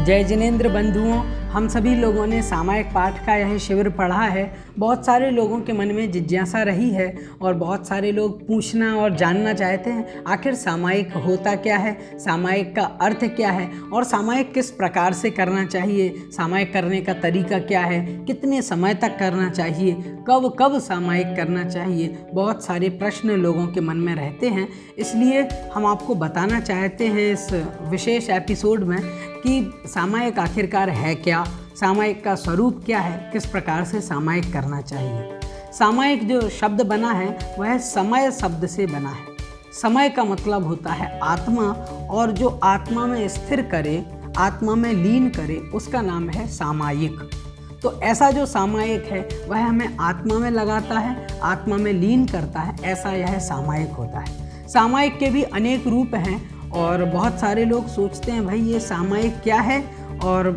जय जिनेंद्र बंधुओं, हम सभी लोगों ने सामायिक पाठ का यह शिविर पढ़ा है। बहुत सारे लोगों के मन में जिज्ञासा रही है और बहुत सारे लोग पूछना और जानना चाहते हैं आखिर सामायिक होता क्या है, सामायिक का अर्थ क्या है और सामायिक किस प्रकार से करना चाहिए, सामायिक करने का तरीका क्या है, कितने समय तक करना चाहिए, कब कब सामायिक करना चाहिए। बहुत सारे प्रश्न लोगों के मन में रहते हैं, इसलिए हम आपको बताना चाहते हैं इस विशेष एपिसोड में कि सामायिक आखिरकार है क्या, सामायिक का स्वरूप क्या है, किस प्रकार से सामायिक करना चाहिए। सामायिक जो शब्द बना है वह समय शब्द से बना है। समय का मतलब होता है आत्मा, और जो आत्मा में स्थिर करे, आत्मा में लीन करे, उसका नाम है सामायिक। तो ऐसा जो सामायिक है वह हमें आत्मा में लगाता है, आत्मा में लीन करता है, ऐसा यह सामायिक होता है। सामायिक के भी अनेक रूप हैं और बहुत सारे लोग सोचते हैं भाई ये सामायिक क्या है, और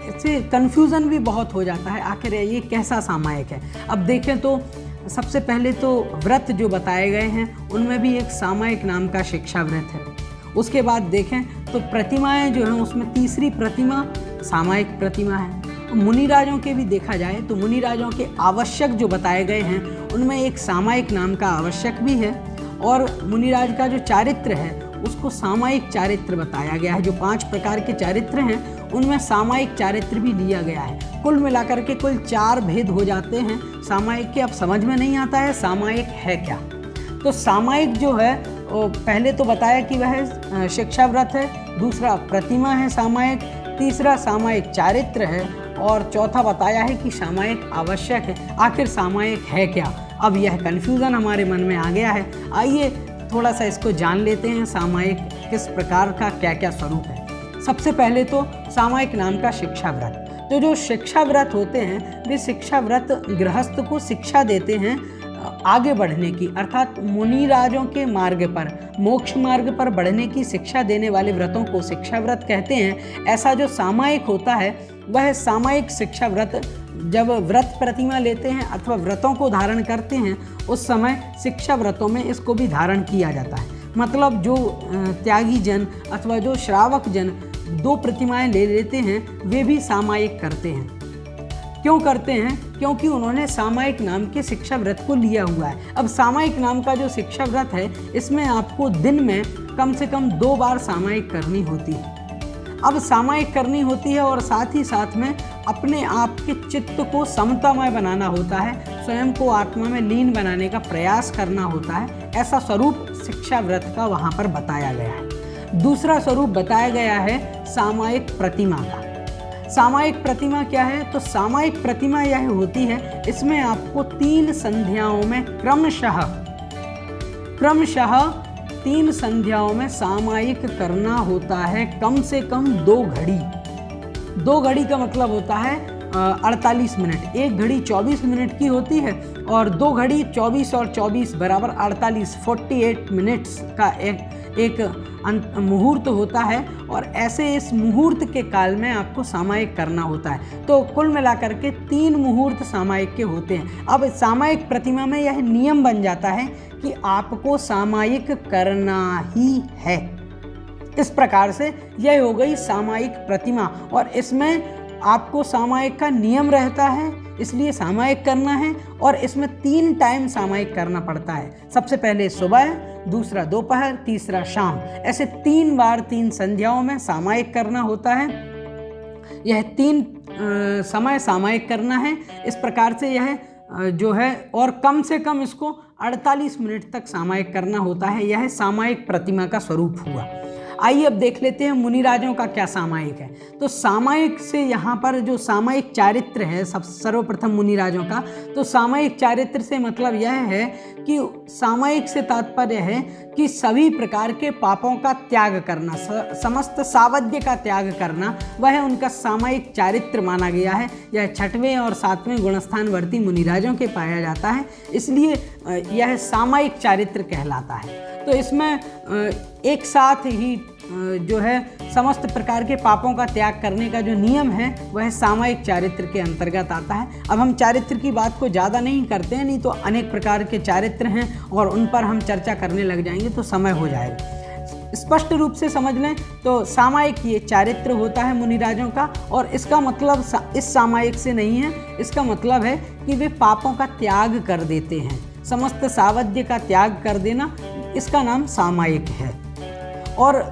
इससे कन्फ्यूज़न भी बहुत हो जाता है आखिर ये कैसा सामायिक है। अब देखें तो सबसे पहले तो व्रत जो बताए गए हैं उनमें भी एक सामायिक नाम का शिक्षा व्रत है। उसके बाद देखें तो प्रतिमाएं जो हैं उसमें तीसरी प्रतिमा सामायिक प्रतिमा है। मुनिराजों के भी देखा जाए तो मुनिराजों के आवश्यक जो बताए गए हैं उनमें एक सामायिक नाम का आवश्यक भी है, और मुनिराज का जो चारित्र है उसको सामायिक चारित्र बताया गया है। जो 5 प्रकार के चारित्र हैं उनमें सामायिक चारित्र भी लिया गया है। कुल मिलाकर के कुल 4 भेद हो जाते हैं सामायिक के। अब समझ में नहीं आता है सामायिक है क्या। तो सामायिक जो है पहले तो बताया कि वह शिक्षा व्रत है, दूसरा प्रतिमा है सामायिक, तीसरा सामायिक चारित्र है, और चौथा बताया है कि सामायिक आवश्यक है। आखिर सामायिक है क्या, अब यह कन्फ्यूज़न हमारे मन में आ गया है। आइए थोड़ा सा इसको जान लेते हैं सामायिक किस प्रकार का क्या क्या स्वरूप है। सबसे पहले तो सामायिक नाम का शिक्षा व्रत। तो जो शिक्षा व्रत होते हैं वे शिक्षा व्रत गृहस्थ को शिक्षा देते हैं आगे बढ़ने की, अर्थात मुनिराजों के मार्ग पर, मोक्ष मार्ग पर बढ़ने की शिक्षा देने वाले व्रतों को शिक्षा व्रत कहते हैं। ऐसा जो सामायिक होता है वह सामायिक शिक्षा व्रत जब व्रत प्रतिमा लेते हैं अथवा व्रतों को धारण करते हैं उस समय शिक्षा व्रतों में इसको भी धारण किया जाता है। मतलब जो त्यागी जन अथवा जो श्रावक जन 2 प्रतिमाएं ले लेते हैं वे भी सामायिक करते हैं। क्यों करते हैं? क्योंकि उन्होंने सामायिक नाम के शिक्षा व्रत को लिया हुआ है। अब सामायिक नाम का जो शिक्षा व्रत है इसमें आपको दिन में कम से कम 2 बार सामायिक करनी होती है। अब सामायिक करनी होती है और साथ ही साथ में अपने आप के चित्त को समतामय बनाना होता है, स्वयं को आत्मा में लीन बनाने का प्रयास करना होता है। ऐसा स्वरूप शिक्षा व्रत का वहाँ पर बताया गया है। दूसरा स्वरूप बताया गया है सामायिक प्रतिमा का। सामायिक प्रतिमा क्या है? तो सामायिक प्रतिमा यह होती है, इसमें आपको 3 संध्याओं में क्रमशः 3 संध्याओं में सामायिक करना होता है, कम से कम 2 घड़ी। 2 घड़ी का मतलब होता है 48 मिनट। 1 घड़ी 24 मिनट की होती है और 2 घड़ी 24 और 24 बराबर 48, 48 मिनट्स का एक मुहूर्त होता है, और ऐसे इस मुहूर्त के काल में आपको सामायिक करना होता है। तो कुल मिलाकर के 3 मुहूर्त सामायिक के होते हैं। अब सामायिक प्रतिमा में यह नियम बन जाता है कि आपको सामायिक करना ही है। इस प्रकार से यह हो गई सामायिक प्रतिमा, और इसमें आपको सामायिक का नियम रहता है, इसलिए सामायिक करना है। और इसमें 3 टाइम सामायिक करना पड़ता है। सबसे पहले सुबह, दूसरा दोपहर, तीसरा शाम। ऐसे 3 बार 3 संध्याओं में सामायिक करना होता है। यह 3 समय सामायिक करना है। इस प्रकार से यह जो है, और कम से कम इसको 48 मिनट तक सामायिक करना होता है। यह सामायिक प्रतिमा का स्वरूप हुआ। आइए अब देख लेते हैं मुनिराजों का क्या सामायिक है। तो सामायिक से यहाँ पर जो सामायिक चारित्र है सर्वप्रथम मुनिराजों का, तो सामायिक चारित्र से मतलब यह है कि सामायिक से तात्पर्य है कि सभी प्रकार के पापों का त्याग करना, समस्त सावध्य का त्याग करना, वह उनका सामायिक चारित्र माना गया है। यह 6वें और 7वें गुणस्थानवर्ती मुनिराजों के पाया जाता है, इसलिए यह सामायिक चारित्र कहलाता है। तो इसमें एक साथ ही जो है समस्त प्रकार के पापों का त्याग करने का जो नियम है वह सामायिक चारित्र के अंतर्गत आता है। अब हम चारित्र की बात को ज़्यादा नहीं करते हैं, नहीं तो अनेक प्रकार के चारित्र हैं और उन पर हम चर्चा करने लग जाएंगे तो समय हो जाएगा। स्पष्ट रूप से समझ लें तो सामायिक ये चारित्र होता है मुनिराजों का, और इसका मतलब इस सामायिक से नहीं है, इसका मतलब है कि वे पापों का त्याग कर देते हैं। समस्त सावध्य का त्याग कर देना, इसका नाम सामायिक है। और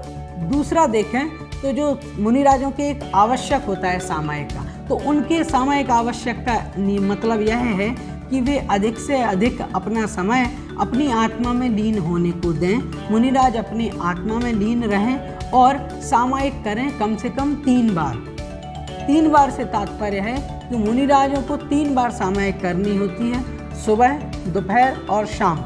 दूसरा देखें तो जो मुनिराजों के एक आवश्यक होता है सामायिक का, तो उनके सामायिक आवश्यक का मतलब यह है कि वे अधिक से अधिक अपना समय अपनी आत्मा में लीन होने को दें। मुनिराज अपनी आत्मा में लीन रहें और सामायिक करें कम से कम 3 बार। 3 बार से तात्पर्य है कि मुनिराजों को 3 बार सामायिक करनी होती है, सुबह, दोपहर और शाम।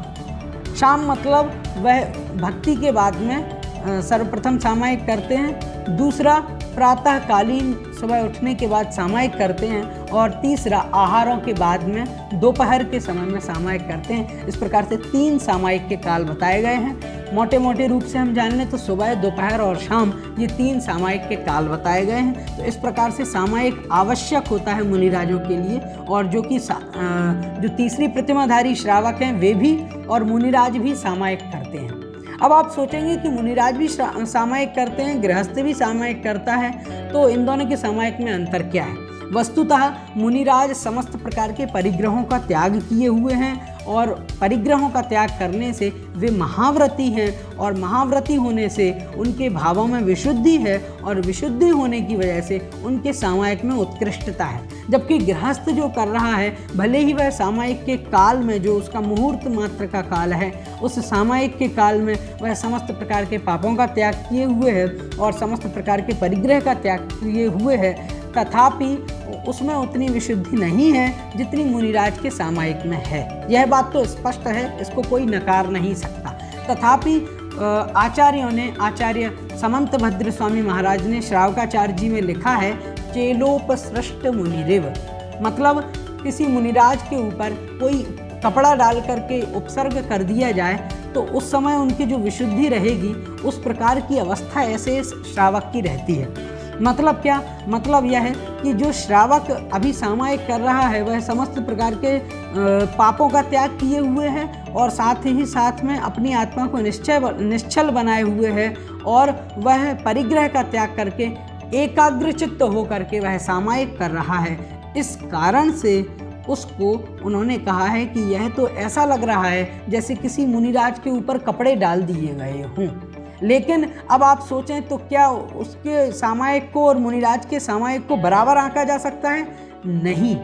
शाम मतलब वह भक्ति के बाद में सर्वप्रथम सामायिक करते हैं, दूसरा प्रातःकालीन सुबह उठने के बाद सामायिक करते हैं, और तीसरा आहारों के बाद में दोपहर के समय में सामायिक करते हैं। इस प्रकार से 3 सामायिक के काल बताए गए हैं। मोटे मोटे रूप से हम जान लें तो सुबह, दोपहर और शाम, ये 3 सामायिक के काल बताए गए हैं। तो इस प्रकार से सामायिक आवश्यक होता है मुनिराजों के लिए, और जो कि जो तीसरी प्रतिमाधारी श्रावक हैं वे भी और मुनिराज भी सामायिक करते हैं। अब आप सोचेंगे कि मुनिराज भी सामायिक करते हैं, गृहस्थ भी सामायिक करता है, तो इन दोनों के सामायिक में अंतर क्या है? वस्तुतः मुनिराज समस्त प्रकार के परिग्रहों का त्याग किए हुए हैं, और परिग्रहों का त्याग करने से वे महाव्रती हैं, और महाव्रती होने से उनके भावों में विशुद्धि है, और विशुद्धि होने की वजह से उनके सामायिक में उत्कृष्टता है। जबकि गृहस्थ जो कर रहा है, भले ही वह सामायिक के काल में, जो उसका मुहूर्त मात्र का काल है, उस सामायिक के काल में वह समस्त प्रकार के पापों का त्याग किए हुए है और समस्त प्रकार के परिग्रह का त्याग किए हुए है, तथापि उसमें उतनी विशुद्धि नहीं है जितनी मुनिराज के सामायिक में है। यह बात तो स्पष्ट है, इसको कोई नकार नहीं सकता। तथापि आचार्यों ने, आचार्य समंत भद्र स्वामी महाराज ने श्रावकाचार्य जी में लिखा है, चेलोपसृष्ट मुनिरिव, मतलब किसी मुनिराज के ऊपर कोई कपड़ा डाल करके उपसर्ग कर दिया जाए तो उस समय उनकी जो विशुद्धि रहेगी, उस प्रकार की अवस्था ऐसे श्रावक की रहती है। मतलब क्या? मतलब यह है कि जो श्रावक अभी सामायिक कर रहा है वह समस्त प्रकार के पापों का त्याग किए हुए है, और साथ ही साथ में अपनी आत्मा को निश्चल बनाए हुए है, और वह परिग्रह का त्याग करके एकाग्रचित्त होकर के वह सामायिक कर रहा है। इस कारण से उसको उन्होंने कहा है कि यह तो ऐसा लग रहा है जैसे किसी मुनिराज के ऊपर कपड़े डाल दिए गए हों। लेकिन अब आप सोचें तो क्या उसके सामायिक को और मुनिराज के सामायिक को बराबर आंका जा सकता है? नहीं,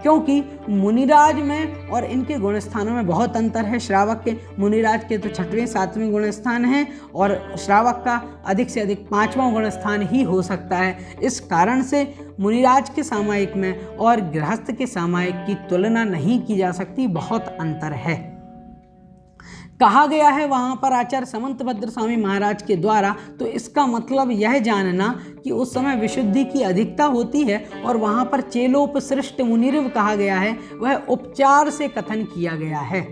क्योंकि मुनिराज में और इनके गुणस्थानों में बहुत अंतर है। श्रावक के, मुनिराज के तो 6वें 7वें गुणस्थान हैं, और श्रावक का अधिक से अधिक 5वां गुणस्थान ही हो सकता है। इस कारण से मुनिराज के सामायिक में और गृहस्थ के सामायिक की तुलना नहीं की जा सकती, बहुत अंतर है। कहा गया है वहाँ पर आचार्य समंत भद्र स्वामी महाराज के द्वारा, तो इसका मतलब यह जानना कि उस समय विशुद्धि की अधिकता होती है, और वहाँ पर चेलोपसृष्ट मुनिरिव कहा गया है, वह उपचार से कथन किया गया है।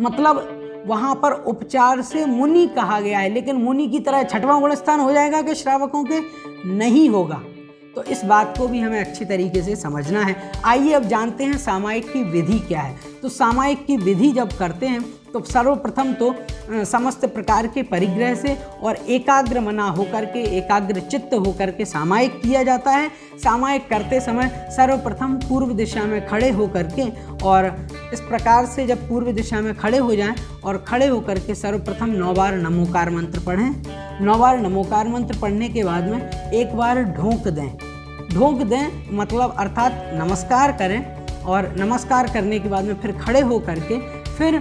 मतलब वहाँ पर उपचार से मुनि कहा गया है, लेकिन मुनि की तरह 6वां गुणस्थान हो जाएगा कि श्रावकों के? नहीं होगा। तो इस बात को भी हमें अच्छी तरीके से समझना है। आइए अब जानते हैं सामायिक की विधि क्या है। तो सामायिक की विधि जब करते हैं तो सर्वप्रथम तो समस्त प्रकार के परिग्रह से और एकाग्र मना होकर के, एकाग्र चित्त होकर के सामायिक किया जाता है। सामायिक करते समय सर्वप्रथम पूर्व दिशा में खड़े होकर के, और इस प्रकार से जब पूर्व दिशा में खड़े हो जाएं और खड़े होकर के सर्वप्रथम 9 बार नमोकार मंत्र पढ़ें। 9 बार नमोकार मंत्र पढ़ने के बाद में 1 बार ढोंक दें। ढोंक दें मतलब अर्थात नमस्कार करें, और नमस्कार करने के बाद में फिर खड़े होकर के फिर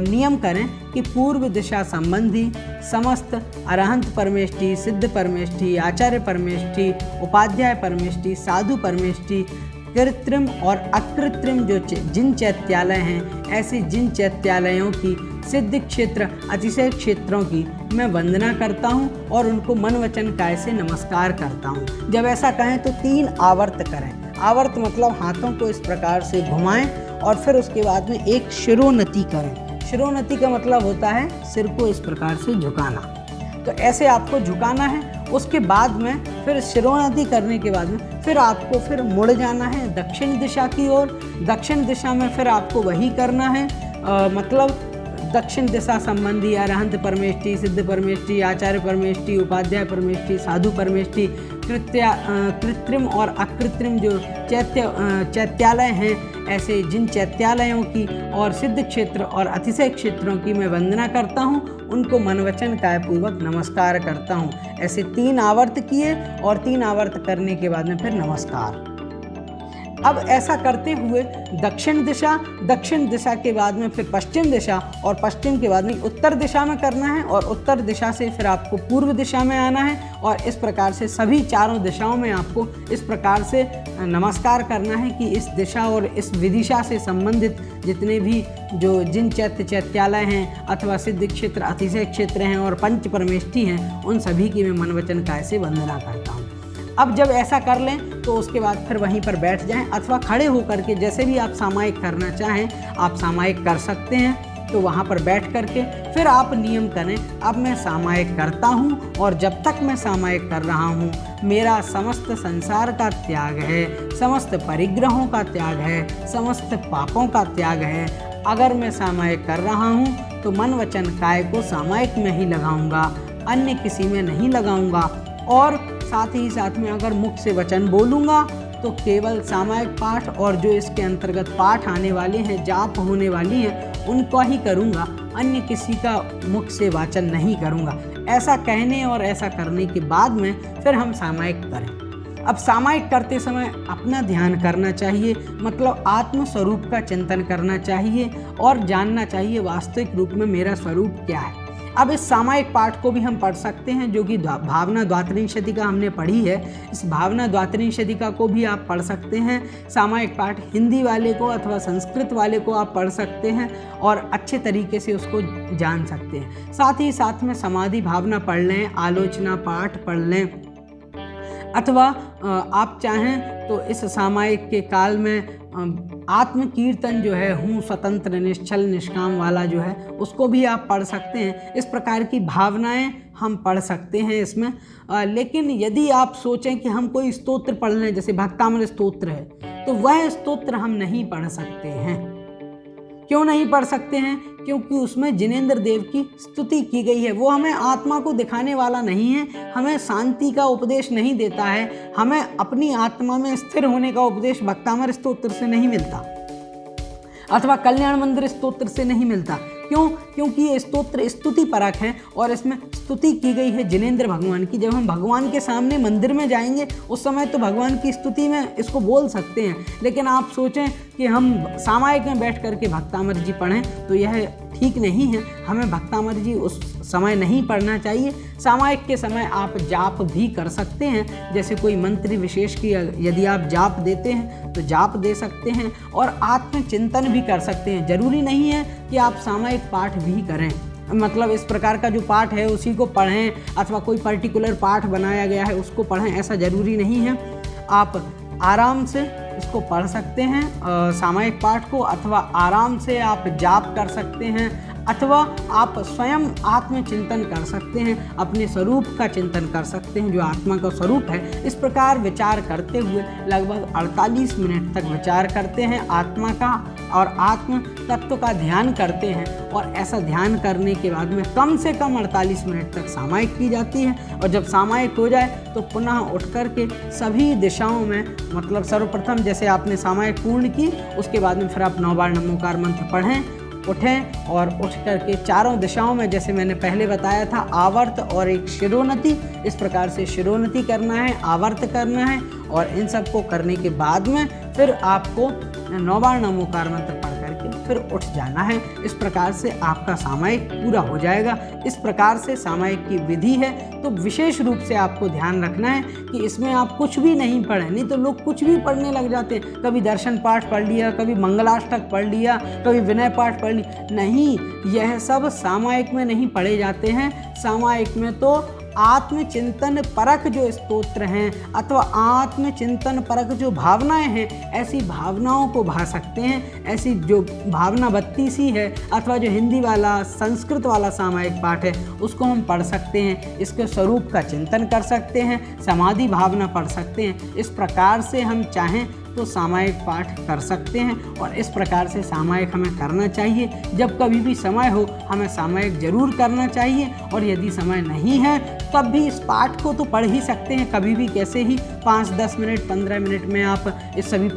नियम करें कि पूर्व दिशा संबंधी समस्त अरहंत परमेष्टि, सिद्ध परमेष्टि, आचार्य परमेष्टि, उपाध्याय परमेष्टि, साधु परमेष्टि, कृत्रिम और अकृत्रिम जो जिन चैत्यालय हैं, ऐसे जिन चैत्यालयों की, सिद्ध क्षेत्र, अतिशय क्षेत्रों की मैं वंदना करता हूं और उनको मन वचन काय से नमस्कार करता हूं। जब ऐसा कहें तो 3 आवर्त करें। आवर्त मतलब हाथों को इस प्रकार से घुमाएं और फिर उसके बाद में एक शिरोन्नति करें। शिरोन्नति का मतलब होता है सिर को इस प्रकार से झुकाना। तो ऐसे आपको झुकाना है। उसके बाद में फिर शिरोन्नति करने के बाद में फिर आपको फिर मुड़ जाना है दक्षिण दिशा की ओर। दक्षिण दिशा में फिर आपको वही करना है, मतलब दक्षिण दिशा संबंधी अरहंत परमेष्टि, सिद्ध परमेष्टि, आचार्य परमेष्टि, उपाध्याय परमेष्टि, साधु परमेष्टि, कृत्रिम और अकृत्रिम जो चैत्यालय हैं, ऐसे जिन चैत्यालयों की और सिद्ध क्षेत्र और अतिशय क्षेत्रों की मैं वंदना करता हूँ, उनको मन वचन कायपूर्वक नमस्कार करता हूँ। ऐसे 3 आवर्त किए और 3 आवर्त करने के बाद में फिर नमस्कार। अब ऐसा करते हुए दक्षिण दिशा के बाद में फिर पश्चिम दिशा, और पश्चिम के बाद में उत्तर दिशा में करना है, और उत्तर दिशा से फिर आपको पूर्व दिशा में आना है, और इस प्रकार से सभी चारों दिशाओं में आपको इस प्रकार से नमस्कार करना है कि इस दिशा और इस विदिशा से संबंधित जितने भी जिन चैत्यालय हैं अथवा सिद्ध क्षेत्र, अतिशय क्षेत्र हैं और पंच परमेष्टि हैं, उन सभी की मैं मन वचन काय से वंदना करता हूँ। अब जब ऐसा कर लें तो उसके बाद फिर वहीं पर बैठ जाएं, अथवा खड़े होकर के जैसे भी आप सामायिक करना चाहें आप सामायिक कर सकते हैं। तो वहाँ पर बैठ करके फिर आप नियम करें, अब मैं सामायिक करता हूँ और जब तक मैं सामायिक कर रहा हूँ मेरा समस्त संसार का त्याग है, समस्त परिग्रहों का त्याग है, समस्त पापों का त्याग है। अगर मैं सामायिक कर रहा हूँ तो मन वचन काय को सामायिक में ही लगाऊंगा, अन्य किसी में नहीं लगाऊंगा। और साथ ही साथ में अगर मुख से वचन बोलूँगा तो केवल सामायिक पाठ और जो इसके अंतर्गत पाठ आने वाले हैं, जाप होने वाली हैं, उनको ही करूँगा, अन्य किसी का मुख से वाचन नहीं करूँगा। ऐसा कहने और ऐसा करने के बाद में फिर हम सामायिक करें। अब सामायिक करते समय अपना ध्यान करना चाहिए, मतलब आत्म स्वरूप का चिंतन करना चाहिए और जानना चाहिए वास्तविक रूप में मेरा स्वरूप क्या है। अब इस सामायिक पाठ को भी हम पढ़ सकते हैं, जो कि भावना द्वात्रिंशतिका हमने पढ़ी है। इस भावना द्वात्रिंशतिका को भी आप पढ़ सकते हैं। सामायिक पाठ हिंदी वाले को अथवा संस्कृत वाले को आप पढ़ सकते हैं और अच्छे तरीके से उसको जान सकते हैं। साथ ही साथ में समाधि भावना पढ़ लें, आलोचना पाठ पढ़ लें, अथवा आप चाहें तो इस सामायिक के काल में आत्म कीर्तन जो है, हूँ स्वतंत्र निश्चल निष्काम वाला जो है, उसको भी आप पढ़ सकते हैं। इस प्रकार की भावनाएं हम पढ़ सकते हैं इसमें। लेकिन यदि आप सोचें कि हम कोई स्तोत्र पढ़ लें, जैसे भक्तामृत स्तोत्र है, तो वह स्तोत्र हम नहीं पढ़ सकते हैं। क्यों नहीं पढ़ सकते हैं? क्योंकि उसमें जिनेंद्र देव की स्तुति की गई है। वो हमें आत्मा को दिखाने वाला नहीं है, हमें शांति का उपदेश नहीं देता है, हमें अपनी आत्मा में स्थिर होने का उपदेश भक्तामृत स्तोत्र से नहीं मिलता अथवा कल्याण मंदिर स्तोत्र से नहीं मिलता। क्यों? क्योंकि ये स्तोत्र स्तुति परक है और इसमें स्तुति की गई है जिनेंद्र भगवान की। जब हम भगवान के सामने मंदिर में जाएंगे उस समय तो भगवान की स्तुति में इसको बोल सकते हैं, लेकिन आप सोचें कि हम सामायिक में बैठ करके भक्तामृत जी पढ़ें तो यह ठीक नहीं है। हमें भक्तामृत जी उस समय नहीं पढ़ना चाहिए। सामायिक के समय आप जाप भी कर सकते हैं, जैसे कोई मंत्र विशेष की यदि आप जाप देते हैं तो जाप दे सकते हैं और आत्मचिंतन भी कर सकते हैं। जरूरी नहीं है कि आप सामायिक पाठ भी करें, मतलब इस प्रकार का जो पाठ है उसी को पढ़ें अथवा कोई पर्टिकुलर पाठ बनाया गया है उसको पढ़ें, ऐसा ज़रूरी नहीं है। आप आराम से इसको पढ़ सकते हैं सामायिक पाठ को, अथवा आराम से आप जाप कर सकते हैं, अथवा आप स्वयं आत्मचिंतन कर सकते हैं, अपने स्वरूप का चिंतन कर सकते हैं जो आत्मा का स्वरूप है। इस प्रकार विचार करते हुए लगभग 48 मिनट तक विचार करते हैं आत्मा का और आत्म तत्व का ध्यान करते हैं। और ऐसा ध्यान करने के बाद में कम से कम 48 मिनट तक सामायिक की जाती है। और जब सामायिक हो जाए तो पुनः उठ कर के सभी दिशाओं में, मतलब सर्वप्रथम जैसे आपने सामायिक पूर्ण की, उसके बाद में फिर आप 9 बार नमोकार मंत्र पढ़ें, उठें और उठ करके चारों दिशाओं में, जैसे मैंने पहले बताया था, आवर्त और एक शिरोन्नति, इस प्रकार से शिरोन्नति करना है, आवर्त करना है। और इन सब को करने के बाद में फिर आपको 9 बार नमोकार मंत्र पढ़ करके फिर उठ जाना है। इस प्रकार से आपका सामायिक पूरा हो जाएगा। इस प्रकार से सामायिक की विधि है। तो विशेष रूप से आपको ध्यान रखना है कि इसमें आप कुछ भी नहीं पढ़ें, नहीं तो लोग कुछ भी पढ़ने लग जाते हैं। कभी दर्शन पाठ पढ़ लिया, कभी मंगलाष्टक पढ़ लिया, कभी विनय पाठ पढ़ लिया। नहीं, यह सब सामायिक में नहीं पढ़े जाते हैं। सामायिक में तो आत्मचिंतन परक जो स्तोत्र हैं अथवा आत्मचिंतन परक जो भावनाएं हैं, ऐसी भावनाओं को भा सकते हैं। ऐसी जो भावना बत्ती सी है अथवा जो हिंदी वाला संस्कृत वाला सामायिक पाठ है उसको हम पढ़ सकते हैं। इसके स्वरूप का चिंतन कर सकते हैं, समाधि भावना पढ़ सकते हैं। इस प्रकार से हम चाहें तो सामायिक पाठ कर सकते हैं। और इस प्रकार से सामायिक हमें करना चाहिए। जब कभी भी समय हो हमें सामायिक जरूर करना चाहिए। और यदि समय नहीं है तब भी इस पाठ को तो पढ़ ही सकते हैं, कभी भी कैसे ही 5-10 मिनट 15 मिनट में आप इस सभी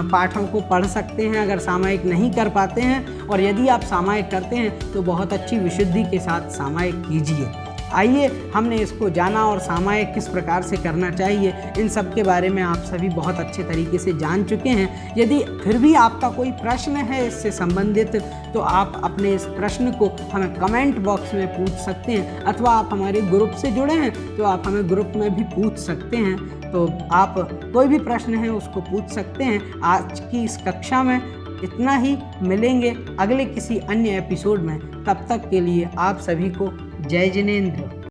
पाठों को पढ़ सकते हैं अगर सामायिक नहीं कर पाते हैं। और यदि आप सामायिक करते हैं तो बहुत अच्छी विशुद्धि के साथ सामायिक कीजिए। आइए, हमने इसको जाना और सामायिक किस प्रकार से करना चाहिए इन सब के बारे में आप सभी बहुत अच्छे तरीके से जान चुके हैं। यदि फिर भी आपका कोई प्रश्न है इससे संबंधित तो आप अपने इस प्रश्न को हमें कमेंट बॉक्स में पूछ सकते हैं, अथवा आप हमारे ग्रुप से जुड़े हैं तो आप हमें ग्रुप में भी पूछ सकते हैं। तो आप कोई भी प्रश्न है उसको पूछ सकते हैं। आज की इस कक्षा में इतना ही, मिलेंगे अगले किसी अन्य एपिसोड में। तब तक के लिए आप सभी को जय जिनेंद्र।